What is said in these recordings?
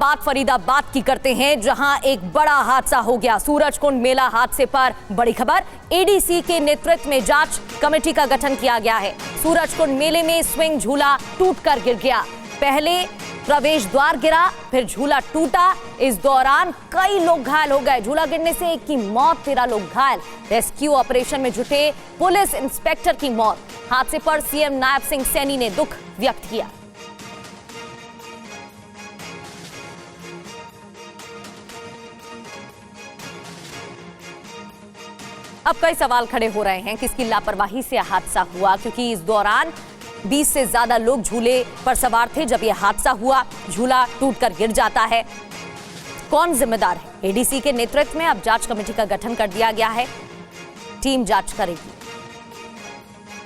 बात फरीदाबाद की करते हैं, जहां एक बड़ा हादसा हो गया। सूरजकुंड मेला हादसे पर बड़ी खबर। एडीसी के नेतृत्व में जांच कमेटी का गठन किया गया है। सूरजकुंड मेले में स्विंग झूला टूटकर गिर गया। पहले प्रवेश द्वार गिरा, फिर झूला टूटा। इस दौरान कई लोग घायल हो गए। झूला गिरने से एक की मौत, 13 लोग घायल। रेस्क्यू ऑपरेशन में जुटे पुलिस इंस्पेक्टर की मौत। हादसे पर सीएम नायब सिंह सैनी ने दुख व्यक्त किया। अब कई सवाल खड़े हो रहे हैं, किसकी लापरवाही से हादसा हुआ, क्योंकि इस दौरान 20 से ज्यादा लोग झूले पर सवार थे। जब यह हादसा हुआ, झूला टूटकर गिर जाता है, कौन जिम्मेदार है? एडीसी के नेतृत्व में अब जांच कमेटी का गठन कर दिया गया है। टीम जांच करेगी।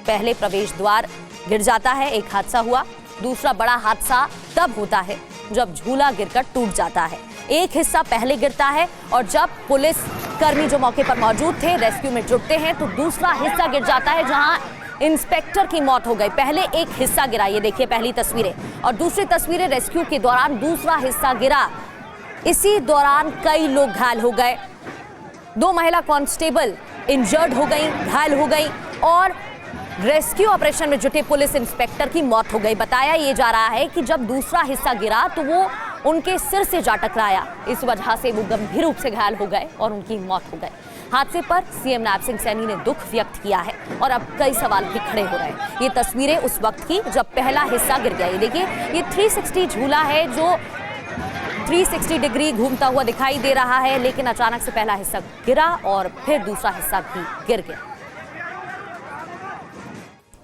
पहले प्रवेश द्वार गिर जाता है, एक हादसा हुआ। दूसरा बड़ा हादसा तब होता है जब झूला गिरकर टूट जाता है। एक हिस्सा पहले गिरता है और जब पुलिस कर्मी जो मौके पर मौजूद थे रेस्क्यू में जुटते हैं तो दूसरा हिस्सा गिर जाता है, जहां इंस्पेक्टर की मौत हो गई। पहले एक हिस्सा गिरा, ये देखिए पहली तस्वीरें, और दूसरी तस्वीरें रेस्क्यू के दौरान दूसरा हिस्सा गिरा। इसी दौरान कई लोग घायल हो गए। 2 महिला कांस्टेबल इंजर्ड हो गई, घायल हो गई, और रेस्क्यू ऑपरेशन में जुटे पुलिस इंस्पेक्टर की मौत हो गई। बताया ये जा रहा है कि जब दूसरा हिस्सा गिरा तो वो उनके सिर से जा टकराया। इस वजह से वो गंभीर रूप से घायल हो गए और उनकी मौत हो गई। हादसे पर सीएम नायब सिंह सैनी ने दुख व्यक्त किया है और अब कई सवाल भी खड़े हो रहे हैं। ये तस्वीरें उस वक्त की जब पहला हिस्सा गिर गया। ये देखिए, ये 360 झूला है जो 360 डिग्री घूमता हुआ दिखाई दे रहा है, लेकिन अचानक से पहला हिस्सा गिरा और फिर दूसरा हिस्सा भी गिर गया।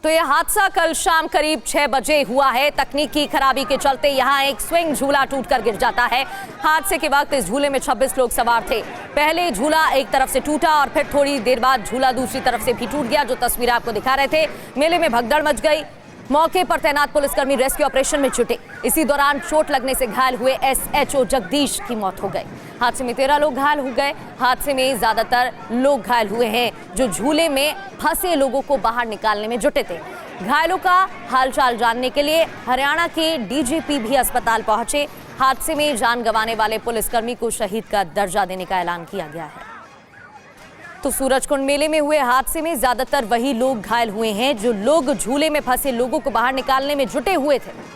तो यह हादसा कल शाम करीब 6 बजे हुआ है। तकनीकी खराबी के चलते यहां एक स्विंग झूला टूटकर गिर जाता है। हादसे के वक्त इस झूले में 26 लोग सवार थे। पहले झूला एक तरफ से टूटा और फिर थोड़ी देर बाद झूला दूसरी तरफ से भी टूट गया, जो तस्वीर आपको दिखा रहे थे। मेले में भगदड़ मच गई। मौके पर तैनात पुलिसकर्मी रेस्क्यू ऑपरेशन में जुटे। इसी दौरान चोट लगने से घायल हुए एसएचओ जगदीश की मौत हो गई। हादसे में 13 लोग घायल हो गए। हादसे में ज्यादातर लोग घायल हुए हैं जो झूले में फंसे लोगों को बाहर निकालने में जुटे थे। घायलों का हालचाल जानने के लिए हरियाणा के डीजीपी भी अस्पताल पहुंचे। हादसे में जान गंवाने वाले पुलिसकर्मी को शहीद का दर्जा देने का ऐलान किया गया है। तो सूरजकुंड मेले में हुए हादसे में ज्यादातर वही लोग घायल हुए हैं जो लोग झूले में फंसे लोगों को बाहर निकालने में जुटे हुए थे।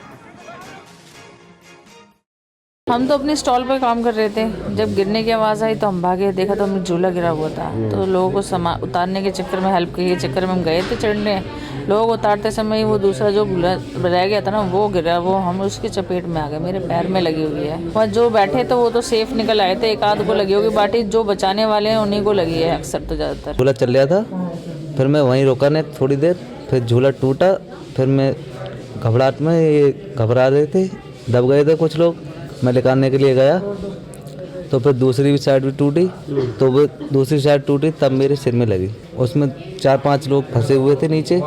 हम तो अपने स्टॉल पर काम कर रहे थे। जब गिरने की आवाज़ आई तो हम भागे, देखा तो हमें झूला गिरा हुआ था। तो लोगों को उतारने के चक्कर में, हेल्प के चक्कर में हम गए थे चढ़ने। लोग उतारते समय वो दूसरा जो रह गया था ना, वो गिरा, वो हम उसकी चपेट में आ गए। मेरे पैर में लगी हुई है। और जो बैठे थे वो तो सेफ निकल आए थे। एक आध को लगी होगी, बाकी जो बचाने वाले हैं उन्हीं को लगी है अक्सर। तो ज़्यादातर झूला चल रहा था, फिर मैं वहीं रोका ने थोड़ी देर, फिर झूला टूटा। फिर मैं घबराहट में, ये घबरा रहे थे, दब गए थे कुछ लोग। मैं निकालने के लिए गया तो फिर दूसरी साइड भी टूटी, तो वो दूसरी साइड टूटी तब मेरे सिर में लगी। उसमें 4-5 लोग फंसे हुए थे नीचे।